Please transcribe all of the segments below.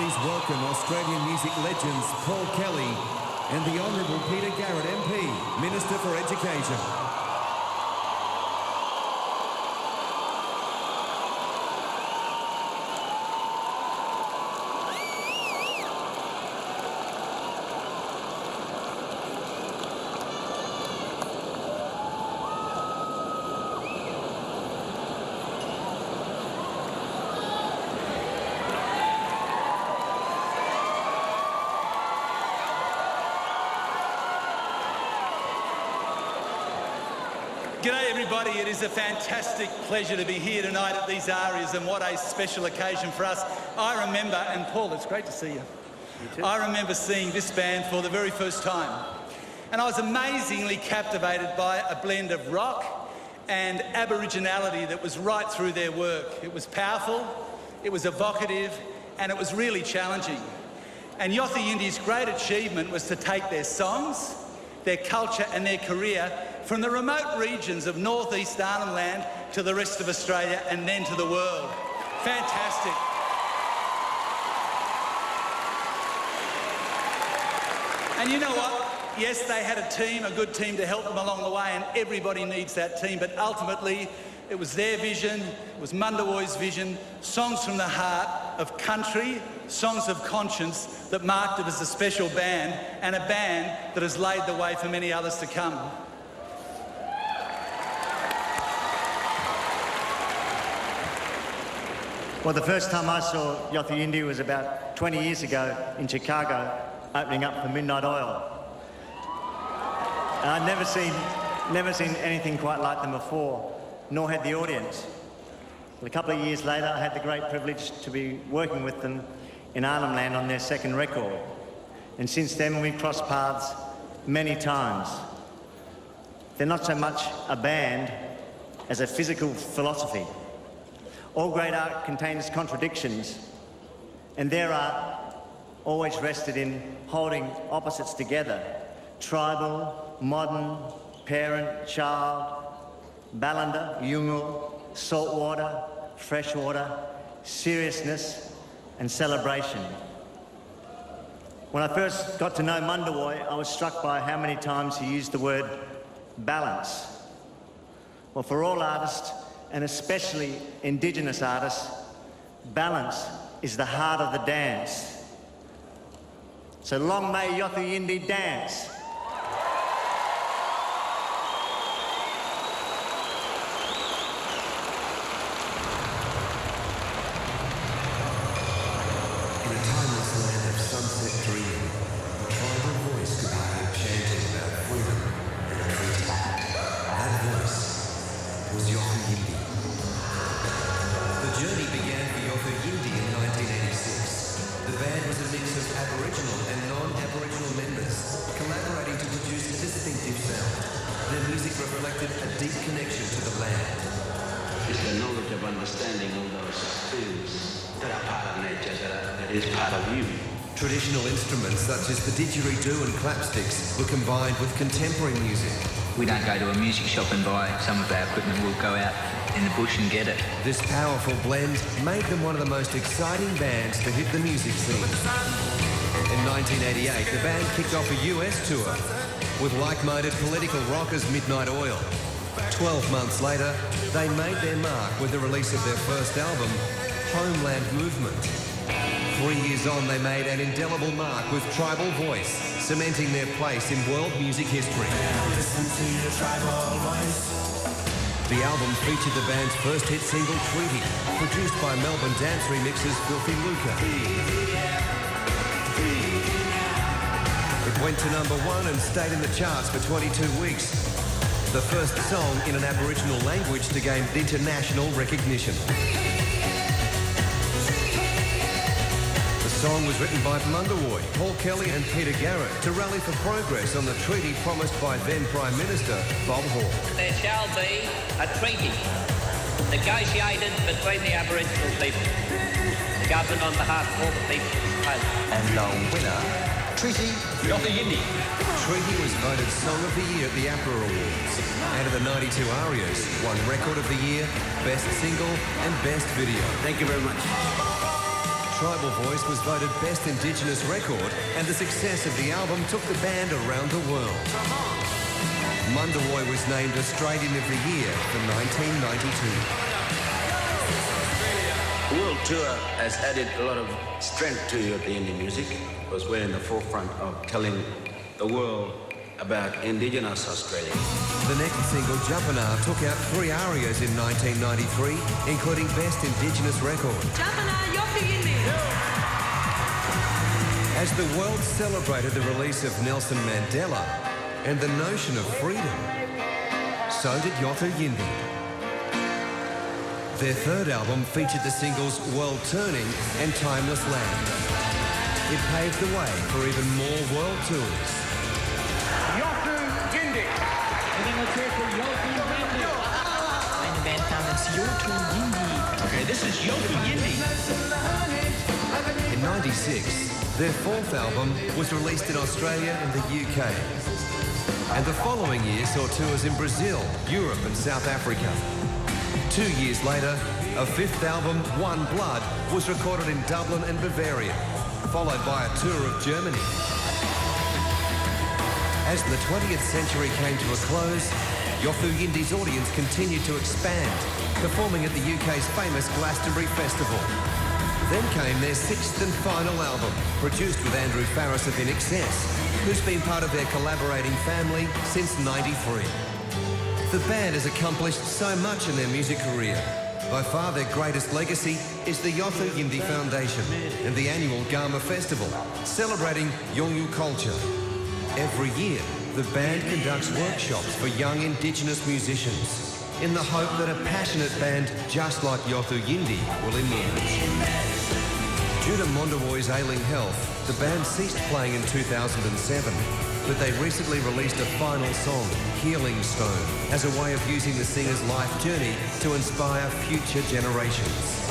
please welcome Australian music legends Paul Kelly and the Honourable Peter Garrett MP, Minister for Education. G'day everybody, it is a fantastic pleasure to be here tonight at these ARIAs, and what a special occasion for us. I remember, and Paul, it's great to see you. You too. I remember seeing this band for the very first time, and I was amazingly captivated by a blend of rock and Aboriginality that was right through their work. It was powerful, it was evocative, and it was really challenging. And Yothu Yindi's great achievement was to take their songs, their culture and their career from the remote regions of northeast Arnhem Land to the rest of Australia and then to the world. Fantastic. And you know what? Yes, they had a team, a good team to help them along the way, and everybody needs that team, but ultimately it was their vision, it was Mandawuy's vision, songs from the heart of country, songs of conscience that marked it as a special band, and a band that has laid the way for many others to come. Well, the first time I saw Yothu Yindi was about 20 years ago in Chicago, opening up for Midnight Oil. And I'd never seen anything quite like them before, nor had the audience. Well, a couple of years later, I had the great privilege to be working with them in Arnhem Land on their second record. And since then, we've crossed paths many times. They're not so much a band as a physical philosophy. All great art contains contradictions, and their art always rested in holding opposites together. Tribal, modern, parent, child, Ballender, Yungal, saltwater, freshwater, seriousness and celebration. When I first got to know Mandawuy, I was struck by how many times he used the word balance. Well, for all artists, and especially Indigenous artists, balance is the heart of the dance. So long may Yothu Yindi dance. In a timeless land of sunset dreaming, the tribal voice could be heard chanting about freedom and retreat. That voice was Yothu Yindi. The journey began for Yothu Yindi in 1986. The band was a mix of Aboriginal and non-Aboriginal members, collaborating to produce a distinctive sound. Their music reflected a deep connection to the land. It's the knowledge of understanding all those things that are part of nature, that is part of you. Traditional instruments such as the didgeridoo and clapsticks were combined with contemporary music. We don't go to a music shop and buy some of our equipment, we'll go out in the bush and get it. This powerful blend made them one of the most exciting bands to hit the music scene. In 1988, the band kicked off a US tour with like-minded political rockers Midnight Oil. 12 months later, they made their mark with the release of their first album, Homeland Movement. 3 years on, they made an indelible mark with Tribal Voice, cementing their place in world music history. Listen to your tribal voice. The album featured the band's first hit single, Treaty, produced by Melbourne dance remixers Filthy Luca. It went to #1 and stayed in the charts for 22 weeks. The first song in an Aboriginal language to gain international recognition. The song was written by Mandawuy, Paul Kelly and Peter Garrett to rally for progress on the treaty promised by then Prime Minister Bob Hawke. There shall be a treaty negotiated between the Aboriginal people, governed on behalf of all the people of Australia. And the winner, Treaty Yothu Yindi. Treaty was voted Song of the Year at the APRA Awards. Out of the 92 ARIAs, won Record of the Year, Best Single and Best Video. Thank you very much. Tribal Voice was voted Best Indigenous Record, and the success of the album took the band around the world. Mandawuy was named Australian of the Year for 1992. The world tour has added a lot of strength to Yothu Yindi music because we're in the forefront of telling the world about Indigenous Australia. The next single, Jumpana, took out 3 ARIAs in 1993, including Best Indigenous Record. Jumpana, Yothu Yindi. As the world celebrated the release of Nelson Mandela and the notion of freedom, so did Yothu Yindi. Their third album featured the singles World Turning and Timeless Land. It paved the way for even more world tours. Yothu Yindi. Eine Band namens Yothu Yindi. Okay, this is Yothu Yindi. In '96, their fourth album was released in Australia and the UK. And the following year saw tours in Brazil, Europe and South Africa. 2 years later, a fifth album, One Blood, was recorded in Dublin and Bavaria, followed by a tour of Germany. As the 20th century came to a close, Yothu Yindi's audience continued to expand, performing at the UK's famous Glastonbury Festival. Then came their sixth and final album, produced with Andrew Farris of In Excess, who's been part of their collaborating family since '93. The band has accomplished so much in their music career. By far their greatest legacy is the Yothu Yindi Foundation and the annual Gama Festival, celebrating Yolngu culture. Every year, the band conducts workshops for young Indigenous musicians in the hope that a passionate band just like Yothu Yindi will emerge. Due to Mandawuy's ailing health, the band ceased playing in 2007, but they recently released a final song, Healing Stone, as a way of using the singer's life journey to inspire future generations.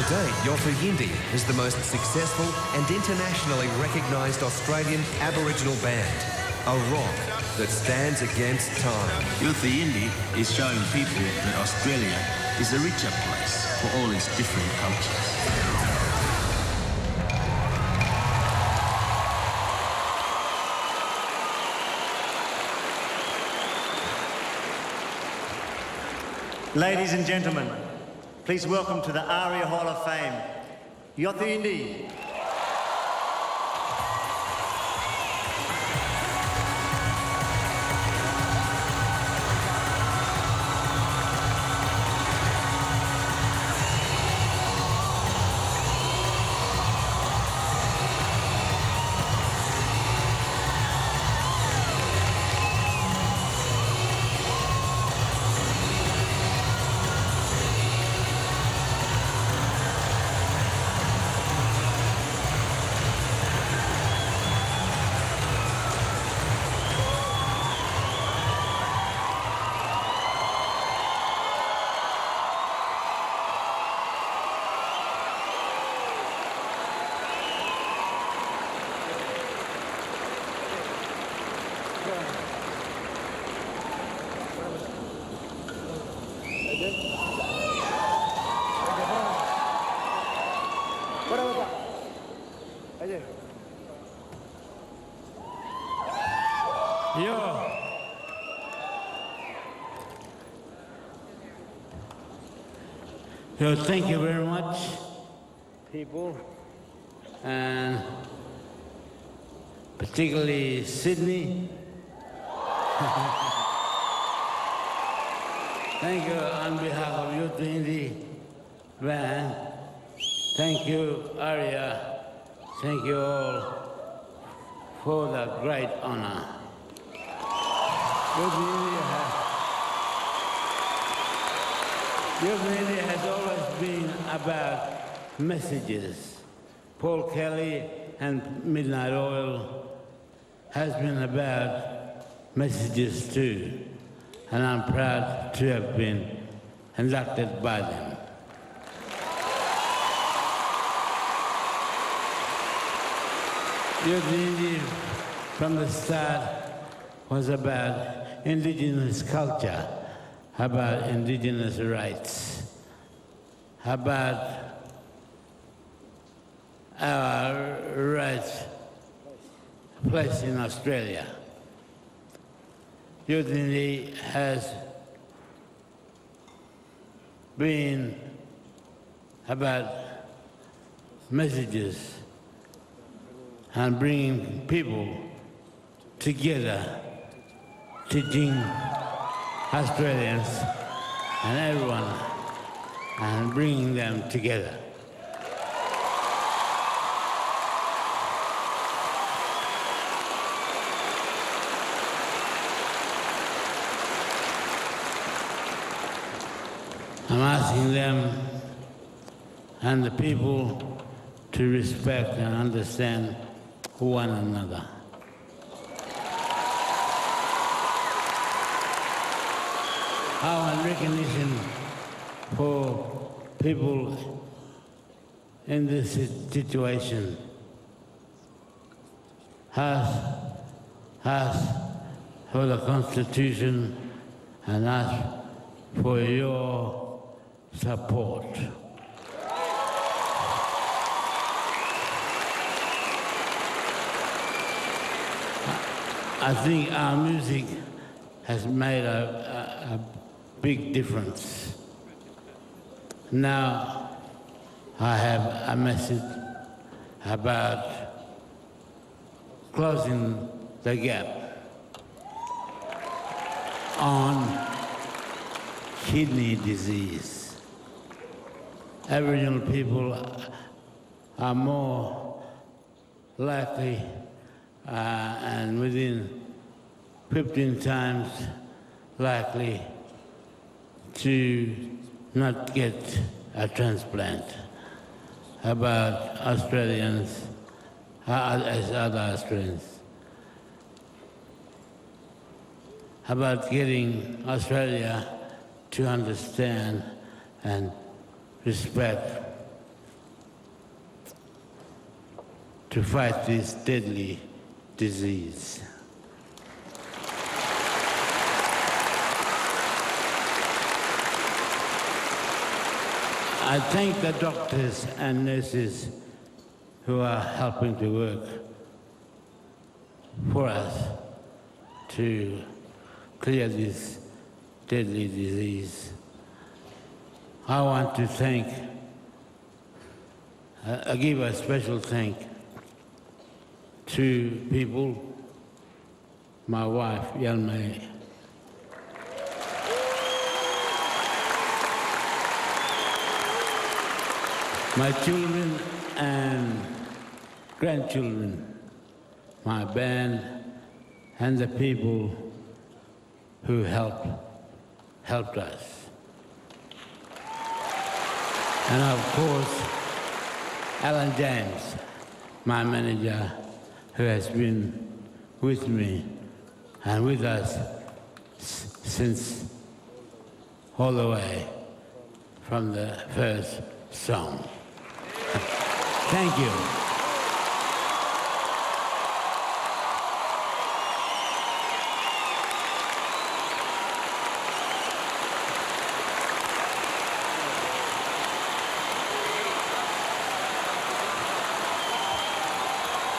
To date, Yothu Yindi is the most successful and internationally recognised Australian Aboriginal band, a rock that stands against time. Yothu Yindi is showing people that Australia is a richer place for all its different cultures. Ladies and gentlemen, please welcome to the ARIA Hall of Fame, Yothu Yindi. So thank you very much, people, and particularly Sydney. Thank you on behalf of Yothu Yindi band. Thank you, ARIA. Thank you all for the great honor. Yothu Yindi has always been about messages. Paul Kelly and Midnight Oil has been about messages too, and I'm proud to have been inducted by them. Yothu Yindi from the start was about Indigenous culture, about Indigenous rights, about our right place in Australia. Yothu Yindi has been about messages and bringing people together, teaching Australians and everyone, and bringing them together. I'm asking them and the people to respect and understand one another. Our recognition for people in this situation has for the Constitution and ask for your support. I think our music has made a big difference. Now I have a message about closing the gap on kidney disease. Aboriginal people are more likely and within 15 times likely to not get a transplant. About Australians, as other Australians. About getting Australia to understand and respect to fight this deadly disease. I thank the doctors and nurses who are helping to work for us to clear this deadly disease. I want to thank, I give a special thank to people, my wife, Yalmay, my children and grandchildren, my band, and the people who helped us. And of course, Alan James, my manager, who has been with me and with us since all the way from the first song. Thank you.